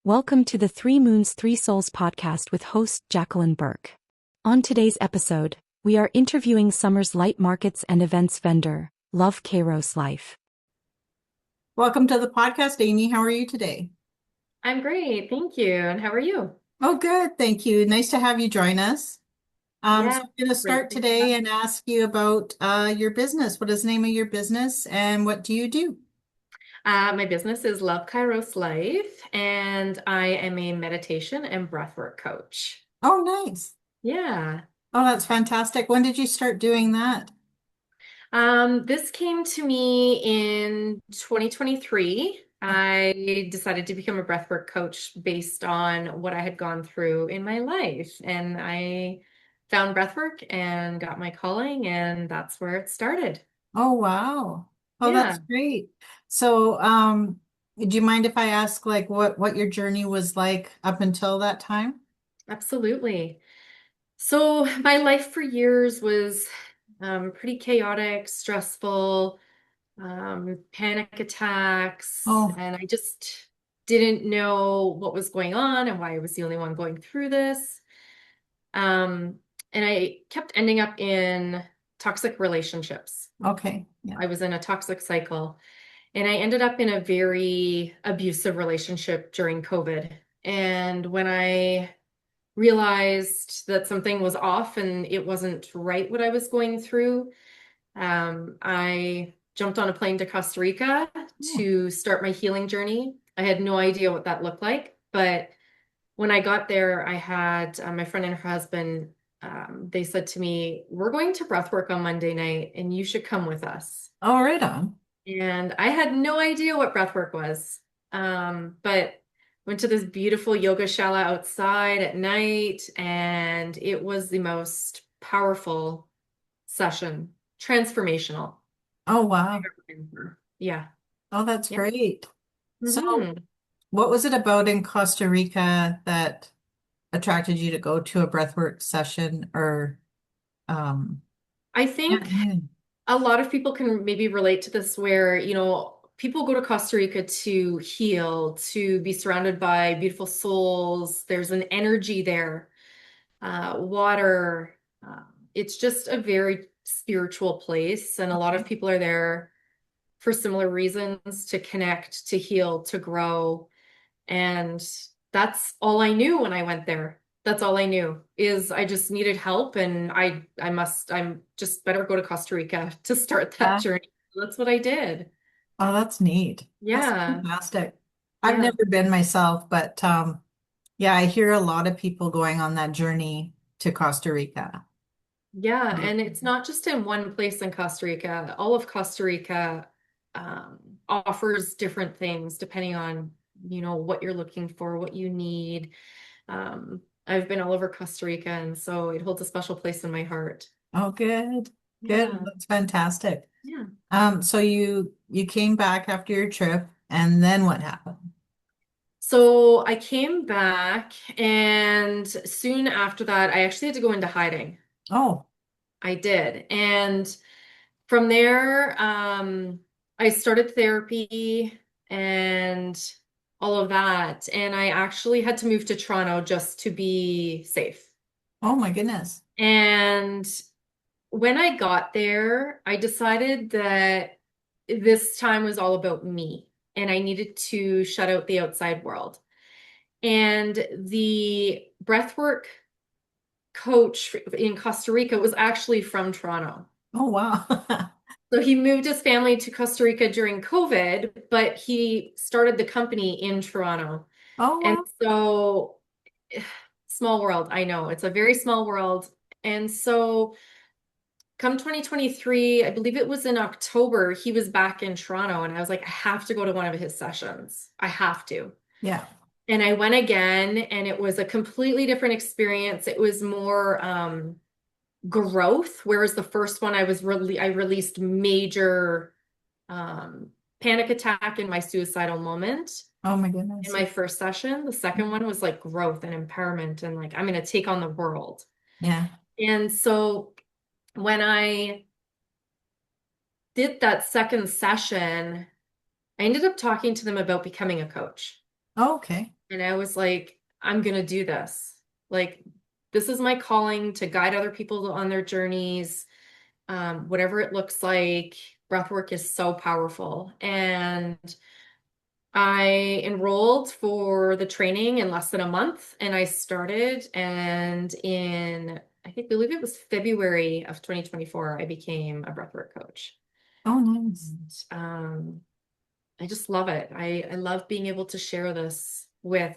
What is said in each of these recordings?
Welcome to the Three Moons, Three Souls podcast with host Jacqueline Burke. On today's episode, we are interviewing Summer's Light Markets and Events vendor, Love Kairos Life. Welcome to the podcast, Amy. How are you today? I'm great, thank you. And how are you? Oh, good. Thank you. Nice to have you join us. Yeah, So I'm going to great. start Thanks for today having and ask you about your business. What is the name of your business and what do you do? My business is Love Kairos Life, and I am a meditation and breathwork coach. Oh, nice. Yeah. Oh, that's fantastic. When did you start doing that? This came to me in 2023. I decided to become a breathwork coach based on what I had gone through in my life, and I found breathwork and got my calling, and that's where it started. Oh, wow. Oh, that's Yeah, great. So, do you mind if I ask like what your journey was like up until that time? absolutely. So my life for years was pretty chaotic, stressful, panic attacks, Oh, and I just didn't know what was going on and why I was the only one going through this. Um, and I kept ending up in toxic relationships. okay. Yeah. I was in a toxic cycle, and I ended up in a very abusive relationship during COVID. And when I realized that something was off and it wasn't right what I was going through, I jumped on a plane to Costa Rica Oh, to start my healing journey. I had no idea what that looked like, but when I got there, I had my friend and her husband. They said to me, "We're going to breathwork on Monday night, and you should come with us." oh, right on. And I had no idea what breathwork was. But went to this beautiful yoga shala outside at night, and it was the most powerful session, transformational. Oh, wow. Yeah. Oh, that's Yeah. great. So, hmm what was it about in Costa Rica that attracted you to go to a breathwork session or I yeah, think yeah. a lot of people can maybe relate to this where, people go to Costa Rica to heal, to be surrounded by beautiful souls. There's an energy there, water. It's just a very spiritual place. And a lot of Okay. people are there for similar reasons to connect, to heal, to grow. And that's all I knew when I went there. That's all I knew is I just needed help and I'm just better go to Costa Rica to start that Yeah. journey. That's what I did. Oh, that's neat. That's Yeah. fantastic. I've Yeah. never been myself, but yeah, I hear a lot of people going on that journey to Costa Rica. Yeah. And it's not just in one place in Costa Rica. All of Costa Rica offers different things depending on, what you're looking for, what you need. I've been all over Costa Rica, and so it holds a special place in my heart. Oh, good. Good. Yeah. That's fantastic. Yeah. So you came back after your trip and then what happened? So I came back, and soon after that, I actually had to go into hiding. Oh, I did. And from there, I started therapy and all of that. And I actually had to move to Toronto just to be safe. oh my goodness. And when I got there, I decided that this time was all about me and I needed to shut out the outside world. And the breathwork coach in Costa Rica was actually from Toronto. Oh wow. So he moved his family to Costa Rica during COVID, but he started the company in Toronto. Oh And wow. so, small world, I know it's a very small world. And so, come 2023, I believe it was in October, he was back in Toronto, and I was like, I have to go to one of his sessions. I have to. Yeah. And I went again, and it was a completely different experience. It was more growth, whereas the first one I released major um, panic attack in my suicidal moment Oh my in goodness. my first session. The second one was like growth and empowerment and like I'm going to take on the world. Yeah. And so when I did that second session, I ended up talking to them about becoming a coach. Oh, okay. And I was like, I'm gonna do this. Like, this is my calling to guide other people on their journeys, whatever it looks like. Breathwork is so powerful. And I enrolled for the training in less than a month and I started. And believe it was February of 2024, I became a breathwork coach. Oh, nice. And, I just love it. I love being able to share this with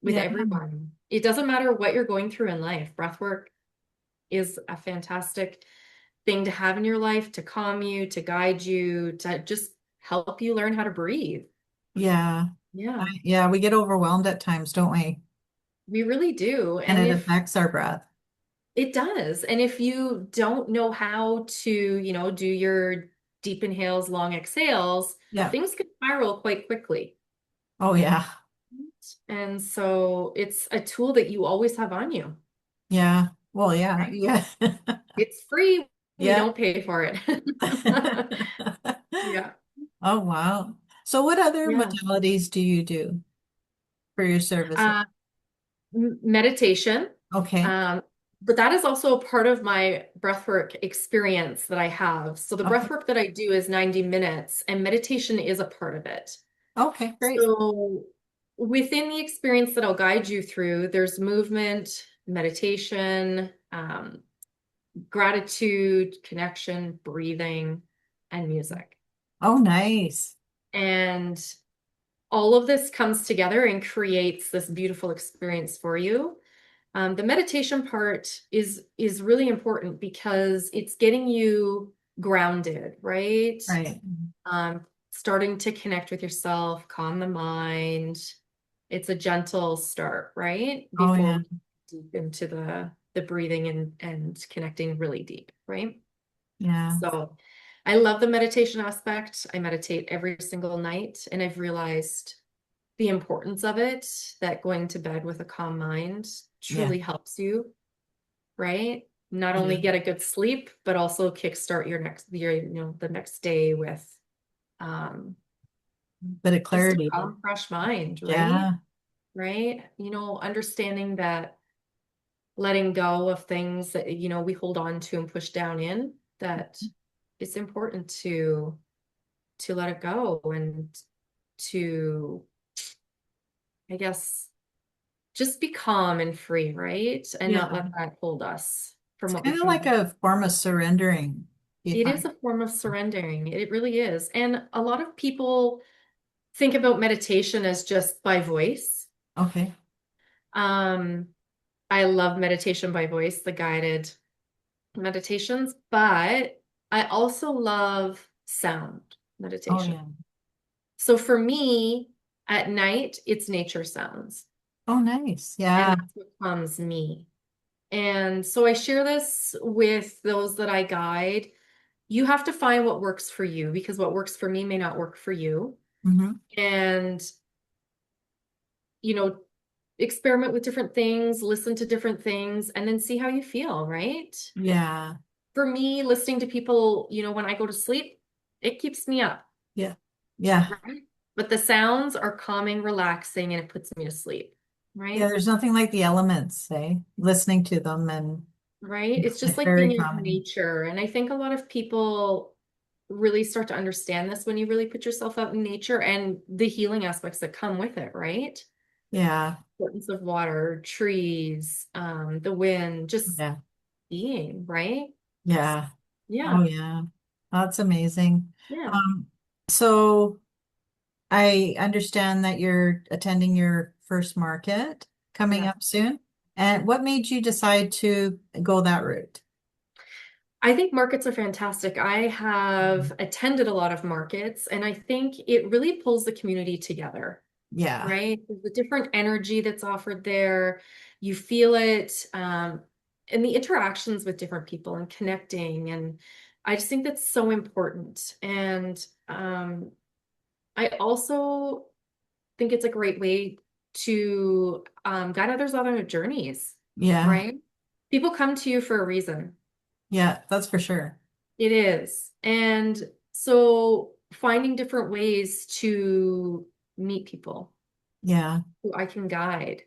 Yeah. everyone. It doesn't matter what you're going through in life. Breathwork is a fantastic thing to have in your life to calm you, to guide you, to just help you learn how to breathe. Yeah. Yeah, Yeah, we get overwhelmed at times, don't we? we really do. And And it if affects our breath. it does, and if you don't know how to, do your deep inhales, long exhales, Yeah. things can spiral quite quickly. Oh, yeah. And so it's a tool that you always have on you, Yeah. Well, yeah. right? Yeah. It's free. We Yeah. don't pay for it. Yeah. Oh, wow. So what other Yeah. modalities do you do for your services? Uh, Meditation. Okay. Um, but that is also a part of my breathwork experience that I have. So the Okay. breathwork that I do is 90 minutes, and meditation is a part of it. Okay, great. So within the experience that I'll guide you through, there's movement, meditation, gratitude, connection, breathing, and music. Oh, nice. And all of this comes together and creates this beautiful experience for you. The meditation part is really important because it's getting you grounded, right? Right. Starting to connect with yourself, calm the mind. It's a gentle start, right? Oh, Before yeah. we deep into the breathing and connecting really deep, right? Yeah. So I love the meditation aspect. I meditate every single night, and I've realized the importance of it, that going to bed with a calm mind Yeah. truly helps you, right? Not only Yeah. get a good sleep, but also kickstart the next day with Bit of just a clarity. calm, fresh mind, right? Yeah. Right? Understanding that letting go of things that, we hold on to and push down in, that it's important to let it go and to, I guess, just be calm and free, right? And Yeah. not let that hold us from It's what we kind of can like do. a form of surrendering, you It is find. a form of surrendering. It really is. And a lot of people think about meditation as just by voice. Okay. Um, I love meditation by voice, the guided meditations, but I also love sound Oh, meditation. yeah. So for me, at night, it's nature sounds, Oh, nice. and Yeah. that's what calms me. And so I share this with those that I guide. You have to find what works for you, because what works for me may not work for you. Hmm. And, you know, experiment with different things, listen to different things, and then see how you feel, right? Yeah. For me, listening to people, when I go to sleep, it keeps me up, Yeah. Yeah. right? But the sounds are calming, relaxing, and it puts me to sleep, Yeah. right? There's nothing like the elements, eh? Listening to them and Right? It's just it's like very being in calming. nature. And I think a lot of people really start to understand this when you really put yourself out in nature and the healing aspects that come with it, right? Yeah. Importance of water, trees, the wind, just Yeah. being, right? Yeah. Oh, Yeah, yeah. That's amazing. yeah, Um, so I understand that you're attending your first market coming yeah. up soon. And what made you decide to go that route? I think markets are fantastic. I have attended a lot of markets, and I think it really pulls the community together, Yeah. right? There's a different energy that's offered there. You feel it, and the interactions with different people and connecting. And I just think that's so important. And I also think it's a great way to guide others on their journeys, Yeah. right? People come to you for a reason. Yeah, that's for sure. It is. And so finding different ways to meet people, Yeah. who I can guide.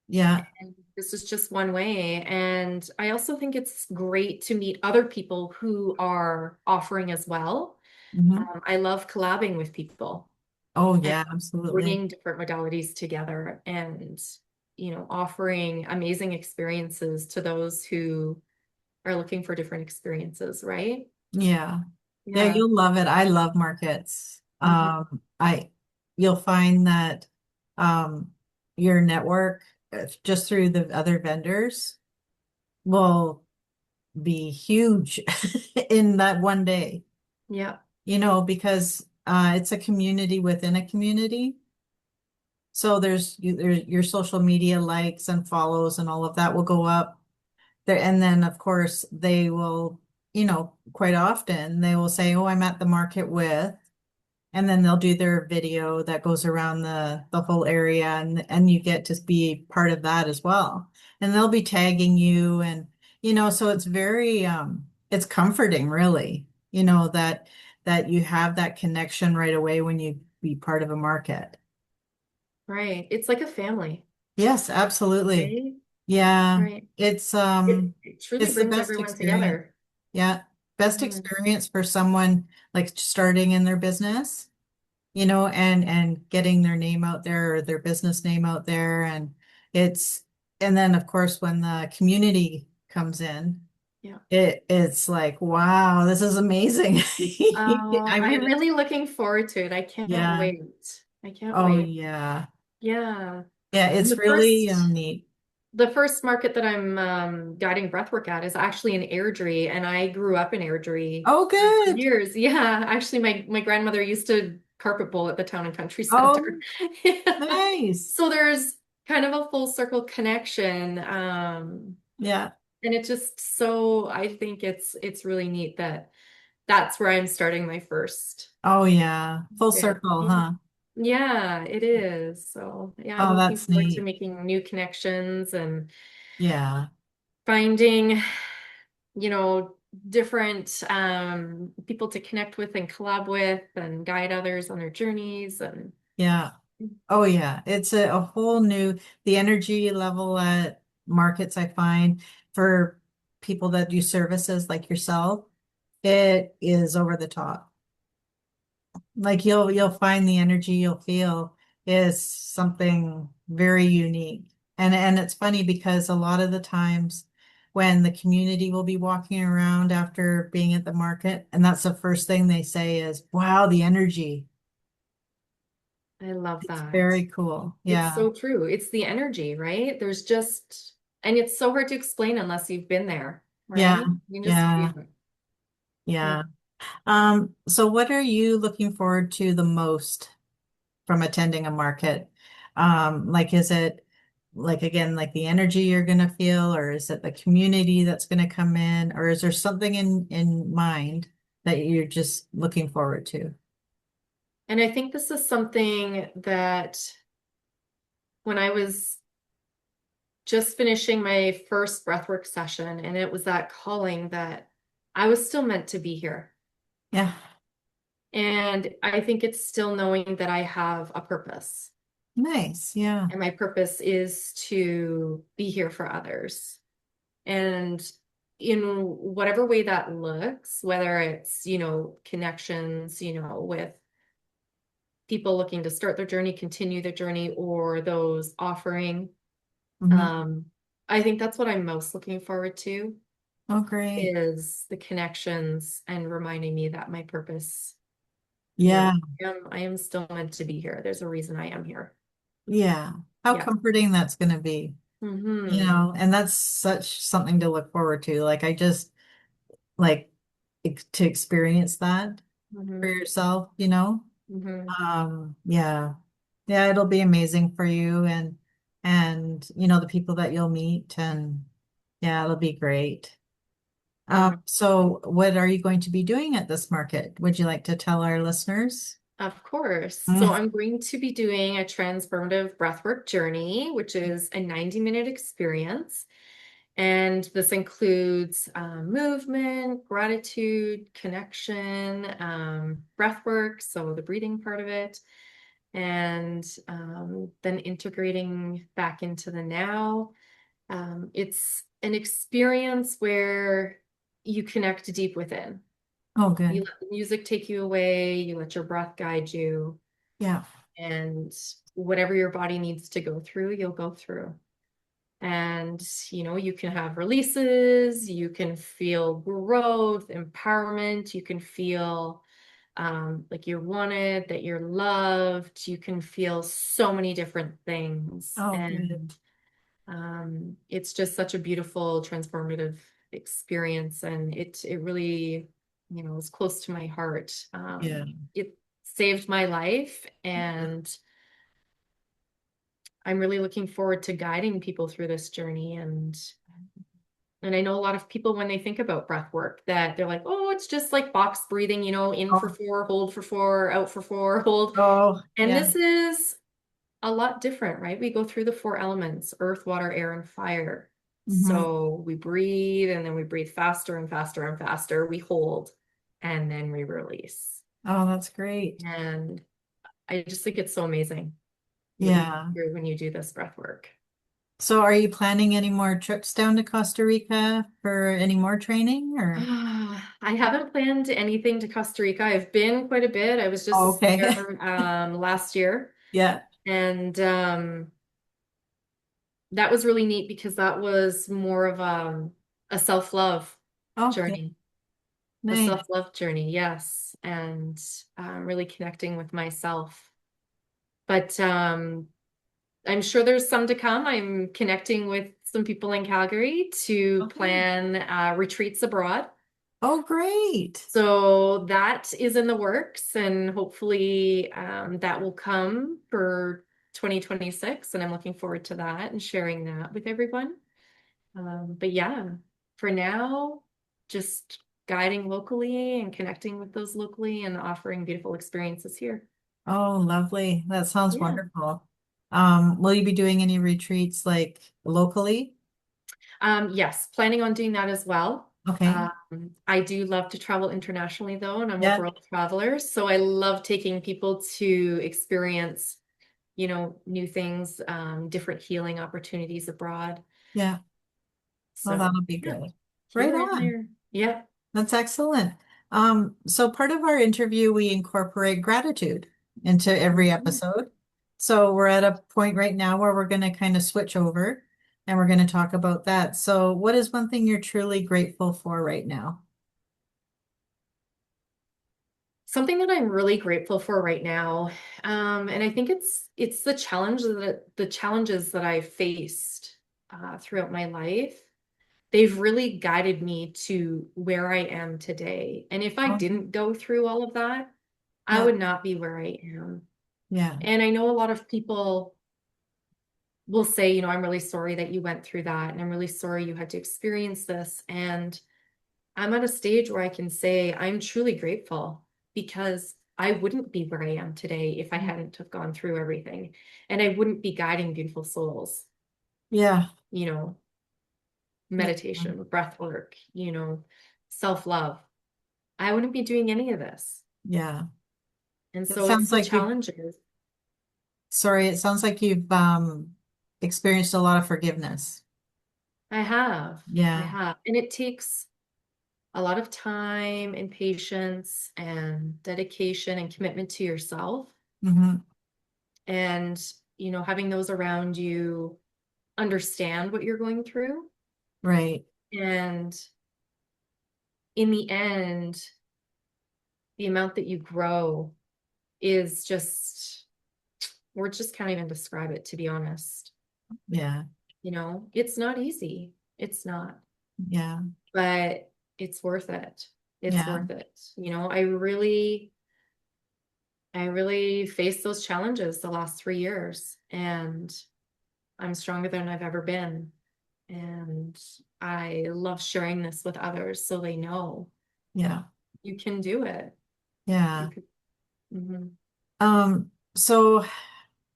Yeah. And this is just one way. And I also think it's great to meet other people who are offering as well. Mhm. I love collabing with people Oh, and yeah, absolutely. bringing different modalities together and, offering amazing experiences to those who are looking for different experiences, right? Yeah. Yeah, Yeah. you'll love it. I love markets. Mhm. You'll find that um your network just through the other vendors will be huge in that one day, Yeah. because it's a community within a community. So there's your social media likes and follows and all of that will go up there. And then of course they will, quite often they will say, "Oh, I'm at the market with," and then they'll do their video that goes around the whole area, and you get to be part of that as well. And they'll be tagging you, and so it's very it's comforting, really, that you have that connection right away when you be part of a market. Right. It's like a family, Yes, absolutely. right? Yeah, Right. it's It truly it's the brings best everyone experience. together. Yeah, best Mhm. experience for someone like starting in their business, and getting their name out there or their business name out there. It's, and then of course, when the community comes in, Yeah. it's like, wow, this is amazing. Oh, I I'm mean, really looking forward to it. I can't yeah. wait. I can't Oh, wait. yeah. Yeah. Yeah, And it's really neat. the first market that I'm guiding breathwork at is actually in Airdrie, and I grew up in Airdrie Oh, for good. years. Yeah, actually, my grandmother used to carpet bowl at the town and country center. Oh, Yeah. nice. So there's kind of a full circle connection, Yeah. and it just so I think it's really neat that that's where I'm starting my first Oh, yeah. Full bit. circle, huh? Yeah, it is. So yeah, I'm Oh, looking that's forward to neat. making new connections and Yeah. finding, you know, different people to connect with and collab with and guide others on their journeys and Yeah. Oh, yeah. It's a whole new, the energy level at markets, I find, for people that do services like yourself, it is over the top. Like you'll find the energy you'll feel is something very unique. And it's funny because a lot of the times when the community will be walking around after being at the market, and that's the first thing they say is, "Wow, the energy." I love It's that. very cool. It's Yeah. so true. It's the energy, right? There's just, and it's so hard to explain unless you've been there, Yeah. right? You just feel Yeah. it. Yeah. Yeah. So what are you looking forward to the most from attending a market? Like, is it like, again, like the energy you're going to feel, or is it the community that's going to come in, or is there something in mind that you're just looking forward to? And I think this is something that when I was just finishing my first breathwork session, and it was that calling that I was still meant to be here. Yeah. And I think it's still knowing that I have a purpose. Nice. Yeah. And my purpose is to be here for others. And in whatever way that looks, whether it's, connections, with people looking to start their journey, continue their journey, or those offering, Hmm. um, I think that's what I'm most looking forward to Oh, great. is the connections and reminding me that my purpose, Yeah. I am still meant to be here. There's a reason I am here. Yeah. How Yeah. comforting that's going to be, Hmm. and that's such something to look forward to. Like, I just like to experience that for Hmm. yourself, Hmm. Yeah. Yeah, it'll be amazing for you, and the people that you'll meet, and yeah, it'll be great. Yeah. So what are you going to be doing at this market? Would you like to tell our listeners? Of course. So Mm. I'm going to be doing a transformative breathwork journey, which is a 90-minute experience. And this includes movement, gratitude, connection, breath work, so the breathing part of it, and then integrating back into the now. It's an experience where you connect deep within. Oh, You good. let the music take you away, you let your breath guide you, Yeah. and whatever your body needs to go through, you'll go through. And, you can have releases, you can feel growth, empowerment, you can feel like you're wanted, that you're loved, you can feel so many different things. Oh, good. And it's just such a beautiful, transformative experience. And it really, is close to my heart. Yeah. It saved my life, and I'm really looking forward to guiding people through this journey. And I know a lot of people, when they think about breath work, that they're like, oh, it's just like box breathing, in for Oh, 4, hold for 4, out for 4, hold. oh, And yeah. this is a lot different, right? We go through the 4 elements: earth, water, air, and fire. Hmm. So we breathe, and then we breathe faster and faster and faster. We hold, and then we release. Oh, that's great. And I just think it's so amazing what you go Yeah. through when you do this breath work. So are you planning any more trips down to Costa Rica for any more training or? I haven't planned anything to Costa Rica. I've been quite a bit. I was Oh, just okay. there last year, Yeah. and that was really neat because that was more of a self-love Okay. journey. A Nice. self-love journey, yes, and really connecting with myself. But I'm sure there's some to come. I'm connecting with some people in Calgary to Okay. plan retreats abroad. Oh, great. So that is in the works, and hopefully that will come for 2026. And I'm looking forward to that and sharing that with everyone. But yeah, for now, just guiding locally and connecting with those locally and offering beautiful experiences here. Oh, lovely. That sounds Yeah. wonderful. Will you be doing any retreats like locally? Yes, planning on doing that as well. Okay. I do love to travel internationally though, and I'm a Yeah. world traveler. So I love taking people to experience, new things, different healing opportunities abroad. Yeah. Well, So that'll be yeah, good. Right here and on. there. Yeah. That's excellent. So part of our interview, we incorporate gratitude into every Mhm. episode. So we're at a point right now where we're going to kind of switch over and we're going to talk about that. So what is one thing you're truly grateful for right now? Something that I'm really grateful for right now, and I think it's the challenges that I've faced throughout my life. They've really guided me to where I am today. And if I Oh, didn't go through all of that, I yeah, would not be where I am. yeah, And I know a lot of people will say, I'm really sorry that you went through that, and I'm really sorry you had to experience this. And I'm at a stage where I can say I'm truly grateful, because I wouldn't be where I am today if I hadn't have gone through everything. And I wouldn't be guiding beautiful souls, yeah, you know, yeah, meditation, breath work, self-love. I wouldn't be doing any of this. yeah. And It so it's sounds the like you've, challenges. sorry, it sounds like you've experienced a lot of forgiveness. I have. I Yeah. have. And it takes a lot of time and patience and dedication and commitment to yourself. Hmm. And, having those around you understand what you're going through. Right. And in the end, the amount that you grow is just, words just can't even describe it, to be honest. Yeah. It's not easy. It's not, Yeah. but it's worth it. It's Yeah. worth it. I really faced those challenges the last 3 years, and I'm stronger than I've ever been. And I love sharing this with others so they know Yeah. you can do it. You Yeah. could. Mhm. So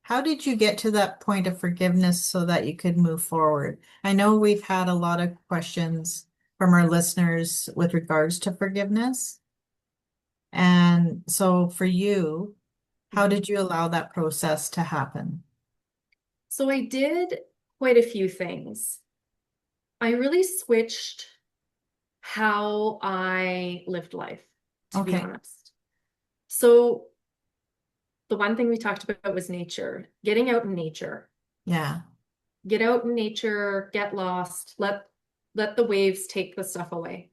how did you get to that point of forgiveness so that you could move forward? I know we've had a lot of questions from our listeners with regards to forgiveness. And so for you, How did you allow that process to happen? So I did quite a few things. I really switched how I lived life, to be Okay. honest. So the one thing we talked about was nature, getting out in nature. Yeah. Get out in nature, get lost, let the waves take the stuff away.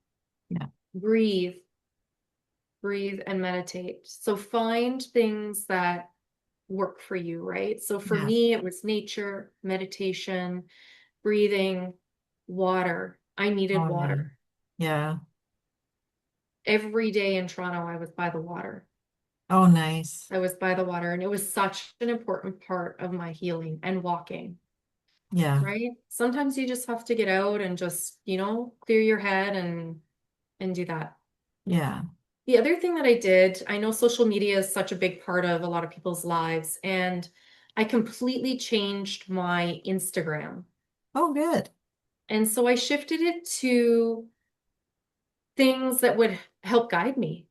Yeah. Breathe, breathe and meditate. So find things that work for you, right? So for Yeah. me, it was nature, meditation, breathing, water. I needed Oh, yeah. water. Yeah. Every day in Toronto, I was by the water. Oh, nice. I was by the water, and it was such an important part of my healing and walking, Yeah. right? Sometimes you just have to get out and just, clear your head and do that. Yeah. The other thing that I did, I know social media is such a big part of a lot of people's lives, and I completely changed my Instagram. Oh, good. And so I shifted it to things that would help guide me,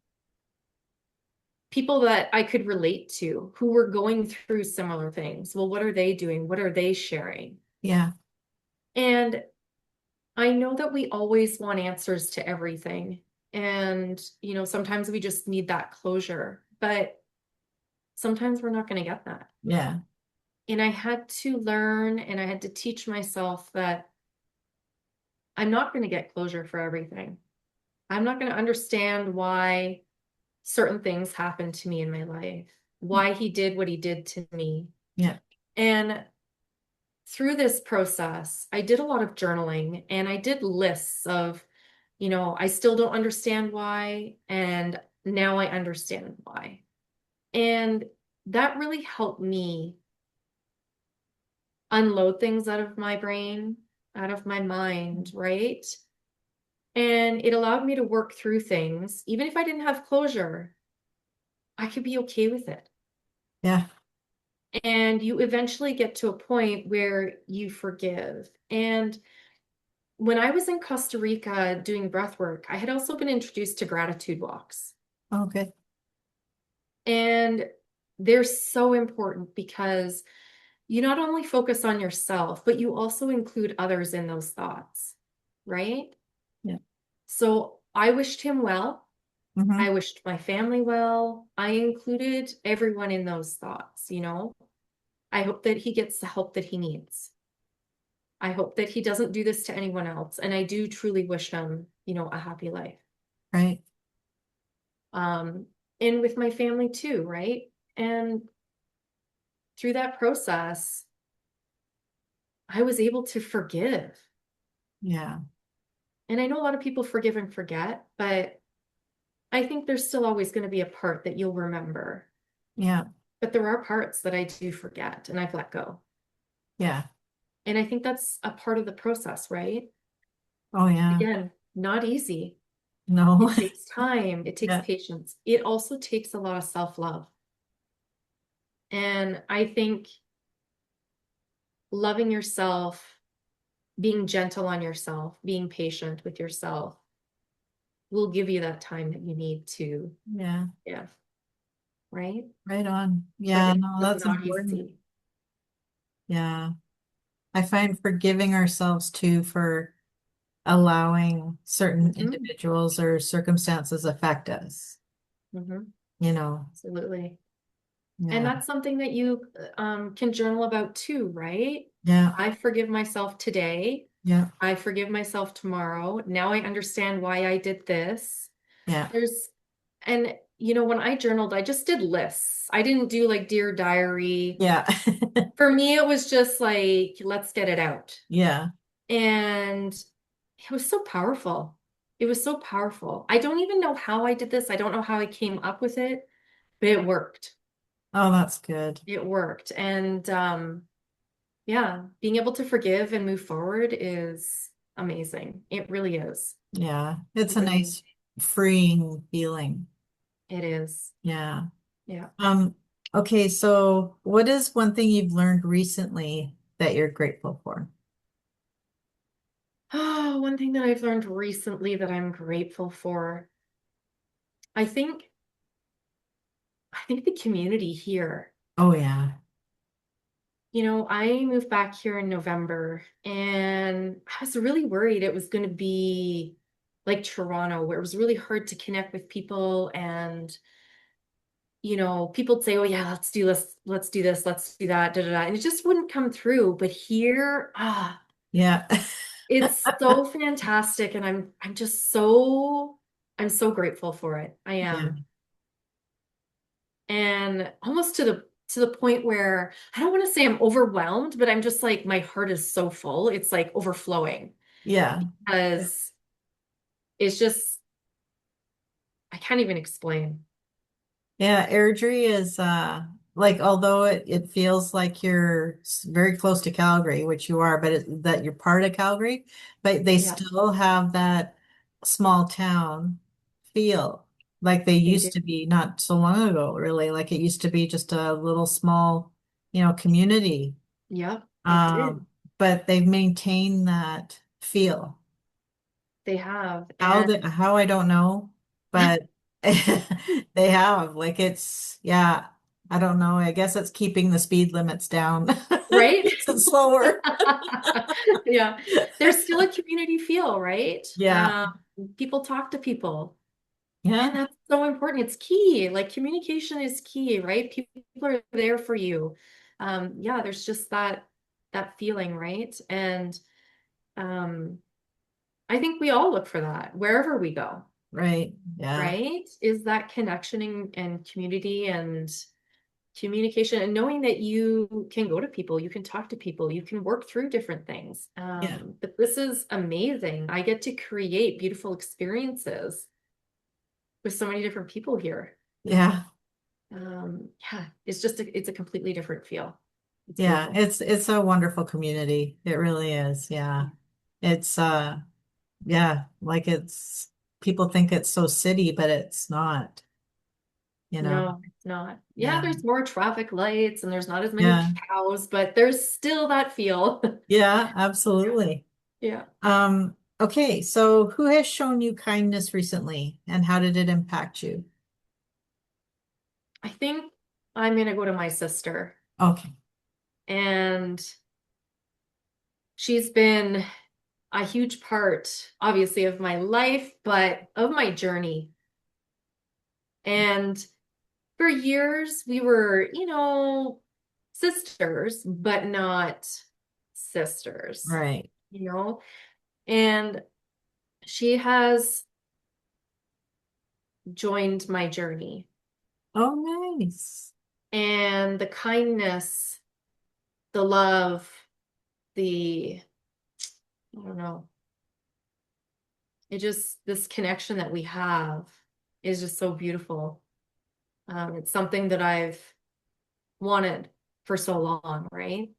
people that I could relate to who were going through similar things. Well, what are they doing? What are they sharing? Yeah. And I know that we always want answers to everything. And, sometimes we just need that closure, but sometimes we're not going to get that. Yeah. And I had to learn and I had to teach myself that I'm not going to get closure for everything. I'm not going to understand why certain things happened to me in my life, why he did what he did to me. Yeah. And through this process, I did a lot of journaling and I did lists of, I still don't understand why, and now I understand why. And that really helped me unload things out of my brain, out of my mind, right? And it allowed me to work through things. Even if I didn't have closure, I could be okay with it. Yeah. And you eventually get to a point where you forgive. And when I was in Costa Rica doing breath work, I had also been introduced to gratitude walks. Okay. And they're so important because you not only focus on yourself, but you also include others in those thoughts, right? Yeah. So I wished him well. Mm-hmm. I wished my family well. I included everyone in those thoughts, I hope that he gets the help that he needs. I hope that he doesn't do this to anyone else. And I do truly wish him, a happy life. Right. Um, and with my family too, right? And through that process, I was able to forgive. Yeah. And I know a lot of people forgive and forget, but I think there's still always going to be a part that you'll remember. Yeah. But there are parts that I do forget and I've let go. Yeah. And I think that's a part of the process, right? Oh, yeah. Again, not easy. No. It takes time. It takes Yeah. patience. It also takes a lot of self-love. And I think loving yourself, being gentle on yourself, being patient with yourself will give you that time that you need to, Yeah. yeah, right? Right on. But Yeah. it No, was that's not important. easy. Yeah. I find forgiving ourselves too for allowing certain Mhm, individuals or circumstances affect us, mhm, you know. absolutely. And Yeah. that's something that you can journal about too, right? Yeah. I forgive myself today. Yeah. I forgive myself tomorrow. Now I understand why I did this. Yeah. And when I journaled, I just did lists. I didn't do like Dear Diary. Yeah. For me, it was just like, let's get it out. Yeah. And it was so powerful. It was so powerful. I don't even know how I did this. I don't know how I came up with it, but it worked. Oh, that's good. It worked. And yeah, being able to forgive and move forward is amazing. It really is. Yeah. It's It a really, nice freeing feeling. it is. Yeah. Yeah. Um, okay, so what is one thing you've learned recently that you're grateful for? Oh, one thing that I've learned recently that I'm grateful for. I think I think the community here. Oh yeah. I moved back here in November and I was really worried it was going to be like Toronto, where it was really hard to connect with people. And, people'd say, oh, yeah, let's do this, let's do this, let's do that, da, da, da. And it just wouldn't come through. But here, Yeah. it's so fantastic. And I'm so grateful for it. I Yeah. am. And almost to the point where I don't want to say I'm overwhelmed, but I'm just like my heart is so full. It's like overflowing Yeah. because it's just I can't even explain. Yeah, Airdrie is like although it feels like you're very close to Calgary, which you are, but that you're part of Calgary, but they Yeah, still have that small town feel like they they do. used to be not so long ago, really. Like it used to be just a little small, community. Yeah, it did. Um, but they've maintained that feel. They have. How I don't know, but they have like yeah, I don't know. I guess it's keeping the speed limits down. Right? Makes it slower. Yeah. There's still a community feel, right? Yeah. People talk to people. And Yeah. that's so important. It's key. Like communication is key, right? People are there for you. Yeah, there's just that feeling, right? And um, I think we all look for that wherever we go, Right. Yeah. right? Is that connection and community and communication and knowing that you can go to people, you can talk to people, you can work through different things. Yeah. But this is amazing. I get to create beautiful experiences with so many different people here. Yeah. Yeah, it's a completely different feel. It's Yeah. beautiful. It's a wonderful community. It really is. Yeah. It's yeah, like people think it's so city, but it's not, you know. No, it's not. Yeah, Yeah. there's more traffic lights and there's not as many Yeah. cows, but there's still that feel. Yeah, absolutely. Yeah. Okay, so who has shown you kindness recently and how did it impact you? I think I'm gonna go to my sister, Okay. and she's been a huge part, obviously, of my life, but of my journey. And for years, we were, sisters, but not sisters, Right. you know? And she has joined my journey. Oh, nice. And the kindness, the love, I don't know, this connection that we have is just so beautiful. It's something that I've wanted for so long, right?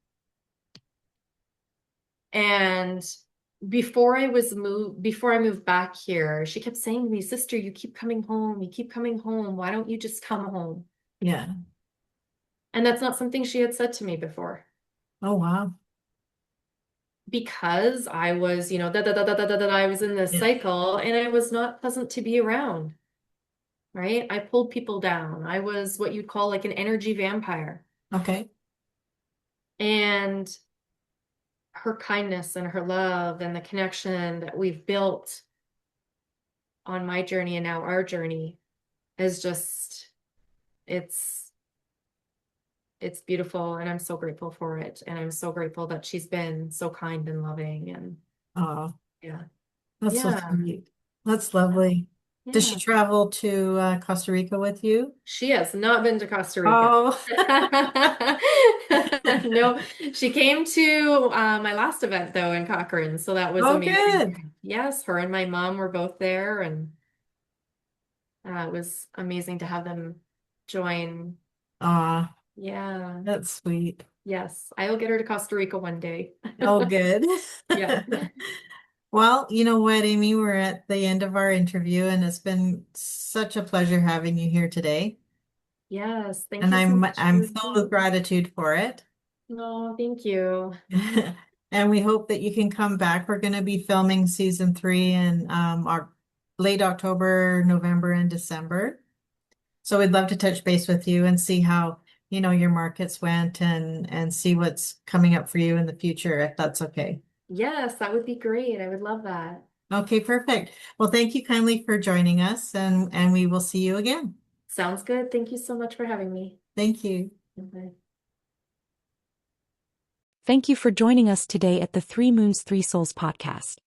And before I moved back here, she kept saying to me, "Sister, you keep coming home. You keep coming home. Why don't you just come home?" Yeah. And that's not something she had said to me before Oh, wow. because I was, I was in this Yeah. cycle and I was not pleasant to be around, right? I pulled people down. I was what you'd call like an energy vampire. Okay. And her kindness and her love and the connection that we've built on my journey and now our journey is just it's it's beautiful and I'm so grateful for it and I'm so grateful that she's been so kind and loving and Oh, yeah. that's so Yeah. sweet. That's lovely. Does she Yeah. travel to Costa Rica with you? She has not been to Costa Rica. Oh, No, she came to my last event though in Cochrane, so that was oh, good. amazing. Yes, her and my mom were both there, and it was amazing to have them join. Ah, Yeah. that's sweet. Yes, I will get her to Costa Rica one day. Oh, good. Yeah. Well, you know what, Amy, we're at the end of our interview, and it's been such a pleasure having you here today. Yes, thank And you so much I'm for filled with me. gratitude for it. No, thank you. And we hope that you can come back. We're going to be filming season 3 in our late October, November, and December. So we'd love to touch base with you and see how, your markets went and see what's coming up for you in the future, if that's okay. Yes, that would be great. I would love that. Okay, perfect. Well, thank you kindly for joining us and we will see you again. Sounds good. Thank you so much for having me. Thank you. Bye. Thank you for joining us today at the Three Moons, Three Souls podcast.